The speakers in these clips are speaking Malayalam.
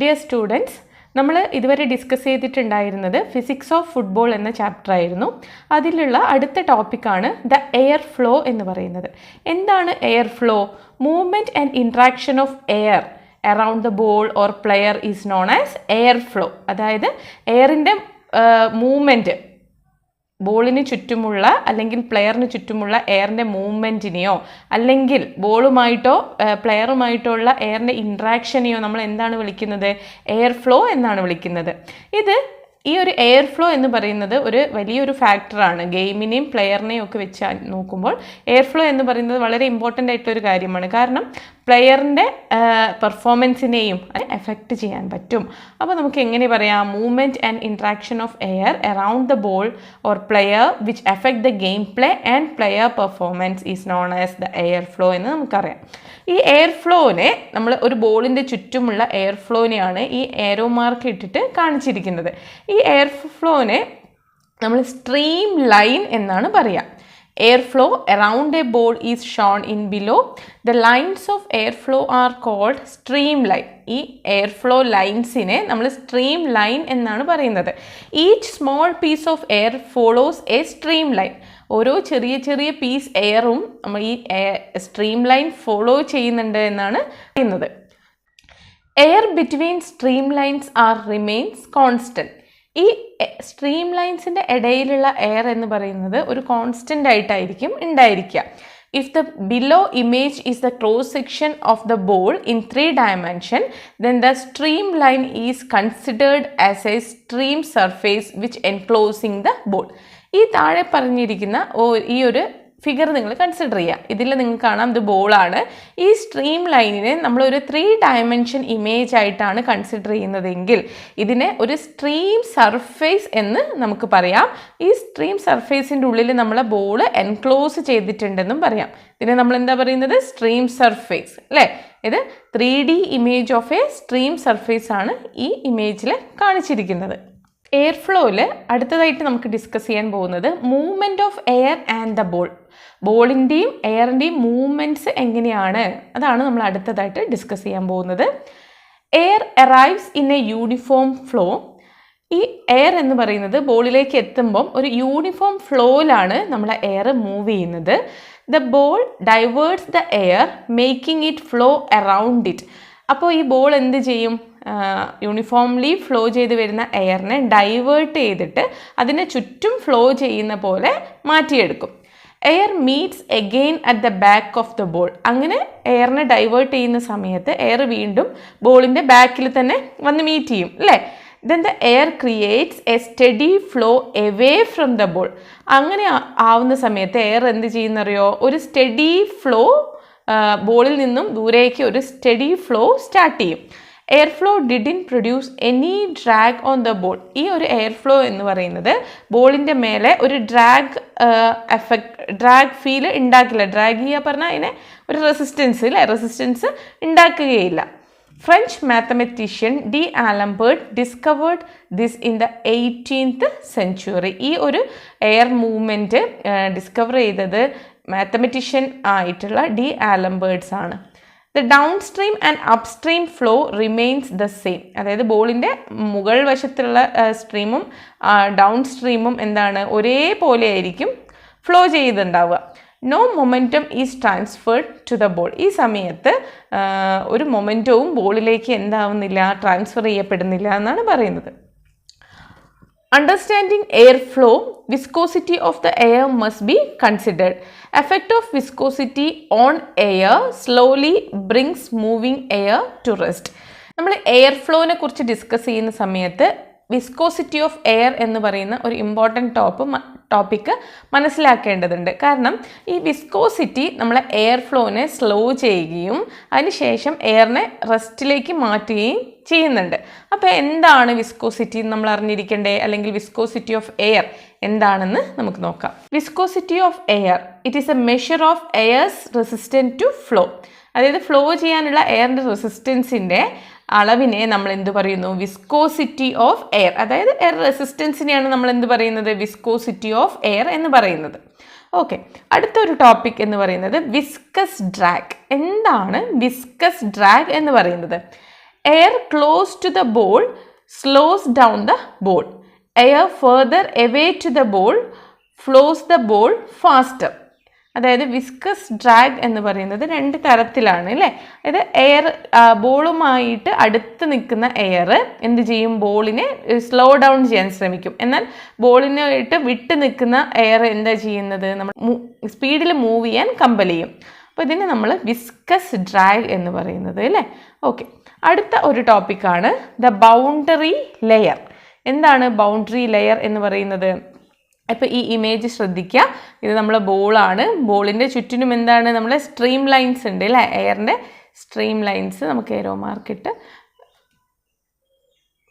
ഡിയർ സ്റ്റുഡൻസ്, നമ്മൾ ഇതുവരെ ഡിസ്കസ് ചെയ്തിട്ടുണ്ടായിരുന്നത് ഫിസിക്സ് ഓഫ് ഫുട്ബോൾ എന്ന ചാപ്റ്റർ ആയിരുന്നു. അതിലുള്ള അടുത്ത ടോപ്പിക്കാണ് ദ എയർ ഫ്ലോ എന്ന് പറയുന്നത്. എന്താണ് air flow? Movement and interaction of air around the ball or player is known as air flow. അതായത് എയറിൻ്റെ മൂവ്മെൻറ്റ്, ബോളിന് ചുറ്റുമുള്ള അല്ലെങ്കിൽ പ്ലെയറിന് ചുറ്റുമുള്ള എയറിൻ്റെ മൂവ്മെൻറ്റിനെയോ അല്ലെങ്കിൽ ബോളുമായിട്ടോ പ്ലെയറുമായിട്ടോ ഉള്ള എയറിൻ്റെ ഇൻട്രാക്ഷനെയോ നമ്മൾ എന്താണ് വിളിക്കുന്നത്? എയർ ഫ്ലോ എന്നാണ് വിളിക്കുന്നത്. ഈ ഒരു എയർ ഫ്ലോ എന്ന് പറയുന്നത് ഒരു വലിയൊരു ഫാക്ടറാണ്. ഗെയിമിനെയും പ്ലെയറിനെയും ഒക്കെ വെച്ച് നോക്കുമ്പോൾ എയർ ഫ്ലോ എന്ന് പറയുന്നത് വളരെ ഇമ്പോർട്ടൻ്റ് ആയിട്ടൊരു കാര്യമാണ്. കാരണം പ്ലെയറിൻ്റെ പെർഫോമൻസിനെയും എഫക്റ്റ് ചെയ്യാൻ പറ്റും. അപ്പോൾ നമുക്ക് എങ്ങനെ പറയാം? Movement and interaction of air around the ball or player which effect the game play and player performance is known as the air flow എന്ന് നമുക്കറിയാം. ഈ എയർ ഫ്ലോനെ നമ്മൾ ഒരു ബോളിൻ്റെ ചുറ്റുമുള്ള എയർ ഫ്ലോനെയാണ് ഈ ഏരോ മാർക്ക് ഇട്ടിട്ട് കാണിച്ചിരിക്കുന്നത്. ഈ എയർ ഫ്ലോനെ നമ്മൾ സ്ട്രീം ലൈൻ എന്നാണ് പറയുക. Air flow around a ball is shown in below. The lines of air flow are called streamline. ഈ എയർ ഫ്ലോ ലൈൻസിനെ നമ്മൾ സ്ട്രീം ലൈൻ എന്നാണ് പറയുന്നത്. Each small piece of air follows a streamline. ഓരോ ചെറിയ ചെറിയ പീസ് എയറും നമ്മൾ ഈ സ്ട്രീം ലൈൻ ഫോളോ ചെയ്യുന്നുണ്ട് എന്നാണ് പറയുന്നത്. Air between stream lines are remains constant. ഈ സ്ട്രീം ലൈൻസിൻ്റെ ഇടയിലുള്ള എയർ എന്ന് പറയുന്നത് ഒരു കോൺസ്റ്റൻ്റ് ആയിട്ടായിരിക്കും ഉണ്ടായിരിക്കുക. If the below image is the cross section of the ball in 3 dimension, then the streamline is considered as a stream surface which enclosing the ball. ഈ താഴെ പറഞ്ഞിരിക്കുന്ന ഈ ഒരു ഫിഗർ നിങ്ങൾ കൺസിഡർ ചെയ്യുക. ഇതിൽ നിങ്ങൾക്ക് കാണാം ഇത് ബോളാണ്. ഈ സ്ട്രീം ലൈനിനെ നമ്മളൊരു 3 dimension ഇമേജ് ആയിട്ടാണ് കൺസിഡർ ചെയ്യുന്നതെങ്കിൽ ഇതിനെ ഒരു സ്ട്രീം സർഫേസ് എന്ന് നമുക്ക് പറയാം. ഈ സ്ട്രീം സർഫേസിൻ്റെ ഉള്ളിൽ നമ്മളെ ബോൾ എൻക്ലോസ് ചെയ്തിട്ടുണ്ടെന്നും പറയാം. ഇതിനെ നമ്മൾ എന്താ പറയുന്നത്? സ്ട്രീം സർഫേസ് അല്ലേ? ഇത് 3D image of A stream surface ആണ് ഈ ഇമേജിൽ കാണിച്ചിരിക്കുന്നത്. എയർ ഫ്ലോയിൽ അടുത്തതായിട്ട് നമുക്ക് ഡിസ്കസ് ചെയ്യാൻ പോകുന്നത് movement of air and the ball. ബോളിൻ്റെയും എയറിൻ്റെയും മൂവ്മെൻറ്റ്സ് എങ്ങനെയാണ്, അതാണ് നമ്മൾ അടുത്തതായിട്ട് ഡിസ്കസ് ചെയ്യാൻ പോകുന്നത്. Air arrives in a uniform flow. ഈ എയർ എന്ന് പറയുന്നത് ബോളിലേക്ക് എത്തുമ്പം ഒരു യൂണിഫോം ഫ്ലോയിലാണ് നമ്മൾ എയർ മൂവ് ചെയ്യുന്നത്. The ball diverts the air making it flow around it. അപ്പോൾ ഈ ബോൾ എന്ത് ചെയ്യും? യൂണിഫോംലി ഫ്ലോ ചെയ്ത് വരുന്ന എയറിനെ ഡൈവേർട്ട് ചെയ്തിട്ട് അതിനെ ചുറ്റും ഫ്ലോ ചെയ്യുന്ന പോലെ മാറ്റിയെടുക്കും. Air meets again at the back of the ball. അങ്ങനെ എയറിനെ ഡൈവേർട്ട് ചെയ്യുന്ന സമയത്ത് എയർ വീണ്ടും ബോളിൻ്റെ ബാക്കിൽ തന്നെ വന്ന് മീറ്റ് ചെയ്യും അല്ലേ? then the air creates a steady flow away from the ball. അങ്ങനെ ആവുന്ന സമയത്ത് എയർ എന്ത് ചെയ്യുന്നറിയോ? ഒരു സ്റ്റഡി ഫ്ലോ, ബോളിൽ നിന്നും ദൂരേക്ക് ഒരു സ്റ്റഡി ഫ്ലോ സ്റ്റാർട്ട് ചെയ്യും. Air flow didn't produce any drag on the ball. ഈ ഒരു എയർ ഫ്ലോ എന്ന് പറയുന്നത് ബോളിൻ്റെ മേലെ ഒരു ഡ്രാഗ് ഫീൽ ഉണ്ടാക്കില്ല. ഡ്രാഗ് ചെയ്യുക പറഞ്ഞാൽ അതിനെ ഒരു റെസിസ്റ്റൻസ് ഉണ്ടാക്കുകയില്ല. French mathematician d'Alembert discovered this in the 18th century. ഈ ഒരു എയർ മൂവ്മെൻറ്റ് ഡിസ്കവർ ചെയ്തത് മാത്തമെറ്റീഷ്യൻ ആയിട്ടുള്ള ഡി ആലംബേർട്സ് ആണ്. The down stream and up stream flow remains the same. അതായത് ബോളിൻ്റെ മുകൾ വശത്തുള്ള സ്ട്രീമും ഡൗൺ സ്ട്രീമും എന്താണ്? ഒരേപോലെ ആയിരിക്കും ഫ്ലോ ചെയ്തുണ്ടാവുക. No momentum is transferred to the ball. ഈ സമയത്ത് ഒരു മൊമെൻറ്റവും ബോളിലേക്ക് എന്താവുന്നില്ല? ട്രാൻസ്ഫർ ചെയ്യപ്പെടുന്നില്ല എന്നാണ് പറയുന്നത്. Understanding air flow, viscosity of the air must be considered. Effect of viscosity on air slowly brings moving air to rest. നമ്മൾ എയർ ഫ്ലോനെ കുറിച്ച് ഡിസ്കസ് ചെയ്യുന്ന സമയത്ത് വിസ്കോസിറ്റി ഓഫ് എയർ എന്ന് പറയുന്ന ഒരു ഇമ്പോർട്ടൻറ്റ് ടോപ്പിക്ക് മനസ്സിലാക്കേണ്ടതുണ്ട്. കാരണം ഈ വിസ്കോസിറ്റി നമ്മളെ എയർ ഫ്ലോനെ സ്ലോ ചെയ്യുകയും അതിനുശേഷം എയറിനെ റെസ്റ്റിലേക്ക് മാറ്റുകയും ചെയ്യുന്നുണ്ട്. അപ്പോൾ എന്താണ് വിസ്കോസിറ്റി നമ്മൾ അറിഞ്ഞിരിക്കേണ്ടേ? അല്ലെങ്കിൽ വിസ്കോസിറ്റി ഓഫ് എയർ എന്താണെന്ന് നമുക്ക് നോക്കാം. Viscosity of air, it is a measure of air's resistant to flow. അതായത് ഫ്ലോ ചെയ്യാനുള്ള എയറിൻ്റെ റെസിസ്റ്റൻസിൻ്റെ അളവിനെ നമ്മൾ എന്ത് പറയുന്നു? Viscosity of air. അതായത് എയർ റെസിസ്റ്റൻസിനെയാണ് നമ്മൾ എന്ത് പറയുന്നത്? വിസ്കോസിറ്റി ഓഫ് എയർ എന്ന് പറയുന്നത്. ഓക്കെ, അടുത്തൊരു ടോപ്പിക് എന്ന് പറയുന്നത് വിസ്കസ് ഡ്രാഗ്. എന്താണ് വിസ്കസ് ഡ്രാഗ് എന്ന് പറയുന്നത്? Air close to the ball slows down the ball. Air further away to the ball flows the ball faster. അതായത് വിസ്കസ് ഡ്രാഗ് എന്ന് പറയുന്നത് രണ്ട് തരത്തിലാണ് അല്ലേ. അതായത് എയർ ബോളുമായിട്ട് അടുത്ത് നിൽക്കുന്ന എയർ എന്ത് ചെയ്യും, ബോളിനെ സ്ലോ ഡൗൺ ചെയ്യാൻ ശ്രമിക്കും. എന്നാൽ ബോളിനായിട്ട് വിട്ട് നിൽക്കുന്ന എയർ എന്താ ചെയ്യുന്നത്, നമ്മൾ സ്പീഡിൽ മൂവ് ചെയ്യാൻ കമ്പൽ ചെയ്യും. അപ്പോൾ ഇതിനെ നമ്മൾ വിസ്കസ് ഡ്രാഗ് എന്ന് പറയുന്നത് അല്ലേ. ഓക്കെ, അടുത്ത ഒരു ടോപ്പിക്കാണ് ദ ബൗണ്ടറി ലെയർ. എന്താണ് ബൗണ്ടറി ലെയർ എന്ന് പറയുന്നത്? ഇപ്പോൾ ഈ ഇമേജ് ശ്രദ്ധിക്കുക. ഇത് നമ്മളെ ബോളാണ്. ബോളിൻ്റെ ചുറ്റിനും എന്താണ്, നമ്മളെ സ്ട്രീം ലൈൻസ് ഉണ്ട് അല്ലേ, എയറിൻ്റെ സ്ട്രീം ലൈൻസ്. നമുക്ക് ഏരോ മാർക്കിട്ട്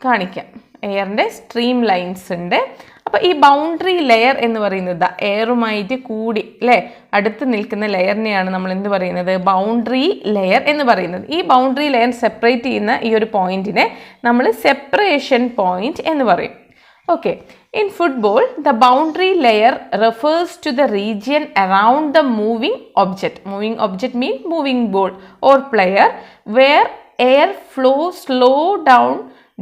കാണിക്കാം. എയറിൻ്റെ സ്ട്രീം ലൈൻസ് ഉണ്ട്. അപ്പോൾ ഈ ബൗണ്ടറി ലെയർ എന്ന് പറയുന്നത് എയറുമായിട്ട് കൂടി അല്ലേ അടുത്ത് നിൽക്കുന്ന ലെയറിനെയാണ് നമ്മൾ എന്ത് പറയുന്നത്, ബൗണ്ടറി ലെയർ എന്ന് പറയുന്നത്. ഈ ബൗണ്ടറി ലെയർ സെപ്പറേറ്റ് ചെയ്യുന്ന ഈ ഒരു പോയിന്റിനെ നമ്മൾ സെപ്പറേഷൻ പോയിന്റ് എന്ന് പറയും. Okay, in football, the boundary layer refers to the region around the moving object. Moving object means moving ball or player, where air flows slow down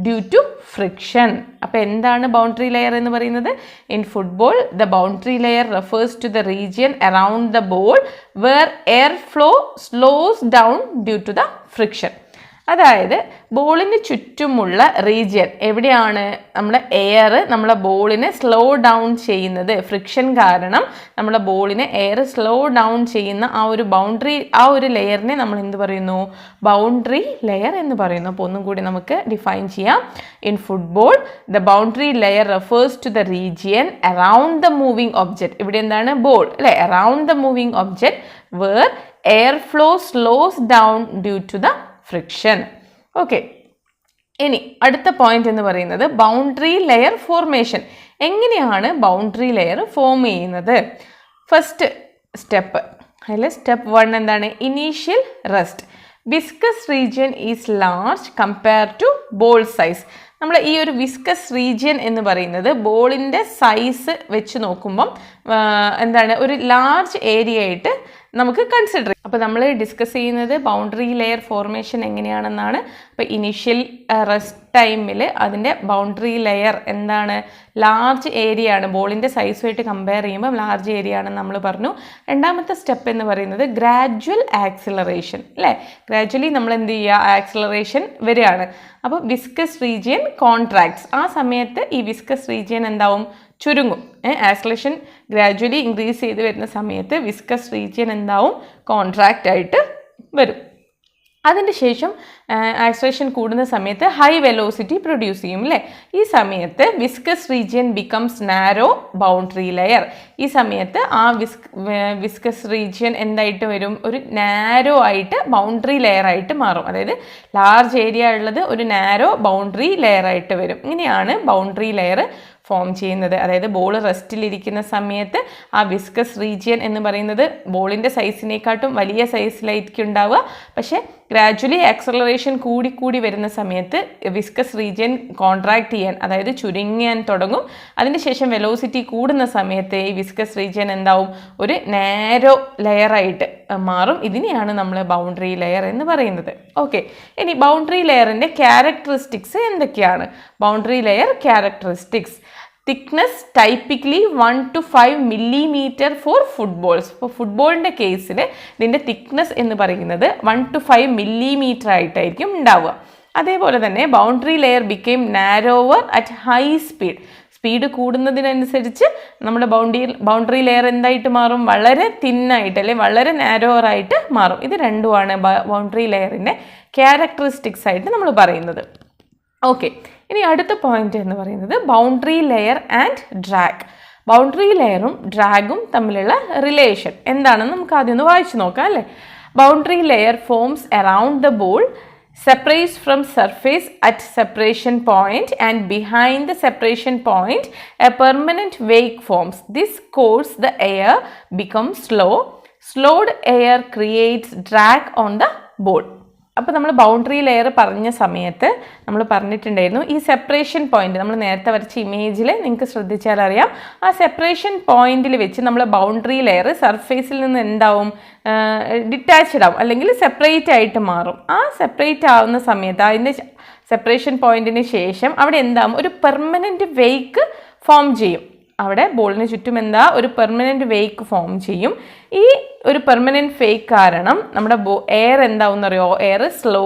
due to friction. അപ്പോൾ എന്താണ് ബൗണ്ടറി ലെയർ എന്ന് പറയുന്നത്? In football, the boundary layer refers to the region around the ball where air flow slows down due to the friction. അതായത് ബോളിന് ചുറ്റുമുള്ള റീജിയൻ എവിടെയാണ് നമ്മുടെ എയർ നമ്മളെ ബോളിനെ സ്ലോ ഡൗൺ ചെയ്യുന്നത്, ഫ്രിക്ഷൻ കാരണം നമ്മളെ ബോളിനെ എയർ സ്ലോ ഡൗൺ ചെയ്യുന്ന ആ ഒരു ബൗണ്ടറി, ആ ഒരു ലെയറിനെ നമ്മൾ എന്ത് പറയുന്നു, ബൗണ്ടറി ലെയർ എന്ന് പറയുന്നു. അപ്പോൾ ഒന്നും കൂടി നമുക്ക് ഡിഫൈൻ ചെയ്യാം. In football the boundary layer refers to the region around the moving object. ഇവിടെ എന്താണ്, ബോൾ അല്ലെ, around the moving object where air flow slows down due to the friction. Okay, ഇനി അടുത്ത പോയിന്റ് എന്ന് പറയുന്നത് ബൗണ്ടറി ലെയർ ഫോർമേഷൻ. എങ്ങനെയാണ് ബൗണ്ടറി ലെയർ ഫോം ചെയ്യുന്നത്? ഫസ്റ്റ് സ്റ്റെപ്പ്, അതിൽ സ്റ്റെപ്പ് 1 എന്താണ്, initial rest. Viscous region is large compare to ball size. നമ്മൾ ഈ ഒരു വിസ്കസ് റീജിയൻ എന്ന് പറയുന്നത് ബോളിൻ്റെ സൈസ് വെച്ച് നോക്കുമ്പം എന്താണ്, ഒരു ലാർജ് ഏരിയ ആയിട്ട് നമുക്ക് കൺസിഡർ ചെയ്യാം. അപ്പോൾ നമ്മൾ ഡിസ്കസ് ചെയ്യുന്നത് ബൗണ്ടറി ലെയർ ഫോർമേഷൻ എങ്ങനെയാണെന്നാണ്. അപ്പോൾ ഇനീഷ്യൽ റെസ്റ്റ് ടൈമിൽ അതിൻ്റെ ബൗണ്ടറി ലെയർ എന്താണ്, ലാർജ് ഏരിയ ആണ്, ബോളിൻ്റെ സൈസുമായിട്ട് കമ്പയർ ചെയ്യുമ്പോൾ ലാർജ് ഏരിയ ആണെന്ന് നമ്മൾ പറഞ്ഞു. രണ്ടാമത്തെ സ്റ്റെപ്പ് എന്ന് പറയുന്നത് ഗ്രാജുവൽ ആക്സിലറേഷൻ അല്ലേ. ഗ്രാജുവലി നമ്മൾ എന്ത് ചെയ്യുക, ആക്സിലറേഷൻ വരികയാണ്. അപ്പോൾ വിസ്കസ് റീജിയൻ കോൺട്രാക്ട്സ്. ആ സമയത്ത് ഈ വിസ്കസ് റീജിയൻ എന്താവും, ചുരുങ്ങും. ആക്സിലറേഷൻ ഗ്രാജുവലി ഇൻക്രീസ് ചെയ്ത് വരുന്ന സമയത്ത് വിസ്കസ് റീജിയൻ എന്താവും, കോൺട്രാക്റ്റ് ആയിട്ട് വരും. അതിന് ശേഷം ആക്സിലറേഷൻ കൂടുന്ന സമയത്ത് ഹൈ വെലോസിറ്റി പ്രൊഡ്യൂസ് ചെയ്യും അല്ലേ. ഈ സമയത്ത് viscous region becomes narrow boundary layer. ഈ സമയത്ത് ആ വിസ്കസ് റീജിയൻ എന്തായിട്ട് വരും, ഒരു നാരോ ആയിട്ട് ബൗണ്ടറി ലെയർ ആയിട്ട് മാറും. അതായത് ലാർജ് ഏരിയ ഉള്ളത് ഒരു നാരോ ബൗണ്ടറി ലെയർ ആയിട്ട് വരും. ഇങ്ങനെയാണ് ബൗണ്ടറി ലെയർ ഫോം ചെയ്യുന്നത്. അതായത് ബോൾ റെസ്റ്റിലിരിക്കുന്ന സമയത്ത് ആ വിസ്കസ് റീജിയൻ എന്ന് പറയുന്നത് ബോളിൻ്റെ സൈസിനെക്കാട്ടും വലിയ സൈസിലായിരിക്കും ഉണ്ടാവുക. പക്ഷേ ഗ്രാജുവലി ആക്സലറേഷൻ കൂടി വരുന്ന സമയത്ത് വിസ്കസ് റീജിയൻ കോൺട്രാക്ട് ചെയ്യാൻ, അതായത് ചുരുങ്ങാൻ തുടങ്ങും. അതിനുശേഷം വെലോസിറ്റി കൂടുന്ന സമയത്ത് ഈ വിസ്കസ് റീജിയൻ എന്താവും, ഒരു നാരോ ലെയറായിട്ട് മാറും. ഇതിനെയാണ് നമ്മൾ ബൗണ്ടറി ലെയർ എന്ന് പറയുന്നത്. ഓക്കെ, ഇനി ബൗണ്ടറി ലെയറിൻ്റെ ക്യാരക്ടറിസ്റ്റിക്സ് എന്തൊക്കെയാണ്? Boundary layer characteristics: thickness typically 1 to 5 millimeter for footballs. ഇപ്പോൾ ഫുട്ബോളിൻ്റെ കേസിൽ ഇതിൻ്റെ തിക്നെസ് എന്ന് പറയുന്നത് 1 to 5 millimeter ആയിട്ടായിരിക്കും ഉണ്ടാവുക. അതേപോലെ തന്നെ boundary layer became narrower at high speed. Speed കൂടുന്നതിനനുസരിച്ച് നമ്മുടെ ബൗണ്ടറി ലെയർ എന്തായിട്ട് മാറും, വളരെ തിന്നായിട്ട് അല്ലെങ്കിൽ വളരെ നാരോവർ ആയിട്ട് മാറും. ഇത് രണ്ടുമാണ് ബൗണ്ടറി ലെയറിൻ്റെ ക്യാരക്ടറിസ്റ്റിക്സ് ആയിട്ട് നമ്മൾ പറയുന്നത്. ഓക്കെ, ഇനി അടുത്ത പോയിന്റ് എന്ന് പറയുന്നത് boundary layer and drag. Boundary ലെയറും ഡ്രാഗും തമ്മിലുള്ള റിലേഷൻ എന്താണെന്ന് നമുക്ക് ആദ്യം ഒന്ന് വായിച്ചു നോക്കാം അല്ലേ. Boundary layer forms around the ball, separates from surface at separation point, and behind the separation point a permanent wake forms. This causes the air becomes slow. Slowed air creates drag on the ball. അപ്പോൾ നമ്മൾ ബൗണ്ടറി ലെയർ പറഞ്ഞ സമയത്ത് നമ്മൾ പറഞ്ഞിട്ടുണ്ടായിരുന്നു ഈ സെപ്പറേഷൻ പോയിന്റ്, നമ്മൾ നേരത്തെ വരച്ച ഇമേജിൽ നിങ്ങൾക്ക് ശ്രദ്ധിച്ചാൽ അറിയാം, ആ സെപ്പറേഷൻ പോയിന്റിൽ വെച്ച് നമ്മൾ ബൗണ്ടറി ലെയർ സർഫേസിൽ നിന്ന് എന്താവും, ഡിറ്റാച്ച്ഡ് ആവും അല്ലെങ്കിൽ സെപ്പറേറ്റ് ആയിട്ട് മാറും. ആ സെപ്പറേറ്റ് ആവുന്ന സമയത്ത് അതിൻ്റെ സെപ്പറേഷൻ പോയിന്റിന് ശേഷം അവിടെ എന്താകും, ഒരു പെർമനൻറ്റ് വെയ്ക്ക് ഫോം ചെയ്യും. അവിടെ ബോളിന് ചുറ്റും ഒരു പെർമനൻറ്റ് വെയ്ക്ക് ഫോം ചെയ്യും. ഈ ഒരു പെർമനൻറ്റ് വെയ്ക്ക് കാരണം നമ്മുടെ എയർ എന്താവും എന്നറിയോ, എയർ സ്ലോ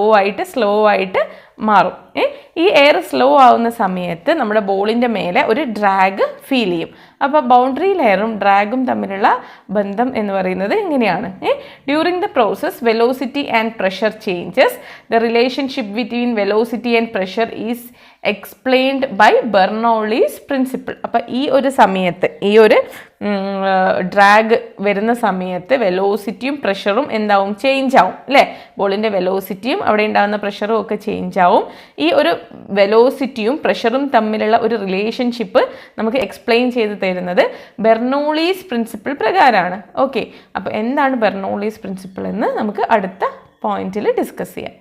ആയിട്ട് മാറും. ഈ എയർ സ്ലോ ആവുന്ന സമയത്ത് നമ്മുടെ ബോളിൻ്റെ മേലെ ഒരു ഡ്രാഗ് ഫീൽ ചെയ്യും. അപ്പോൾ ബൗണ്ടറി ലെയറും ഡ്രാഗും തമ്മിലുള്ള ബന്ധം എന്ന് പറയുന്നത് ഇങ്ങനെയാണ്. During the process velocity and pressure changes. The relationship between velocity and pressure is explained by Bernoulli's principle. അപ്പം ഈ ഒരു സമയത്ത് ഈ ഒരു ഡ്രാഗ് വരുന്ന സമയത്ത് വെലോസിറ്റിയും പ്രഷറും എന്താവും, ചേഞ്ച് ആവും അല്ലേ. ബോളിൻ്റെ വെലോസിറ്റിയും അവിടെ ഉണ്ടാകുന്ന പ്രഷറും ഒക്കെ ചേഞ്ച് ആവും. ഈ ഒരു വെലോസിറ്റിയും പ്രഷറും തമ്മിലുള്ള ഒരു റിലേഷൻഷിപ്പ് നമുക്ക് എക്സ്പ്ലെയിൻ ചെയ്ത് തരുന്നത് ബെർണോളീസ് പ്രിൻസിപ്പിൾ പ്രകാരമാണ്. ഓക്കെ, അപ്പോൾ എന്താണ് ബെർണോളീസ് പ്രിൻസിപ്പിൾ എന്ന് നമുക്ക് അടുത്ത പോയിന്റിൽ ഡിസ്കസ് ചെയ്യാം.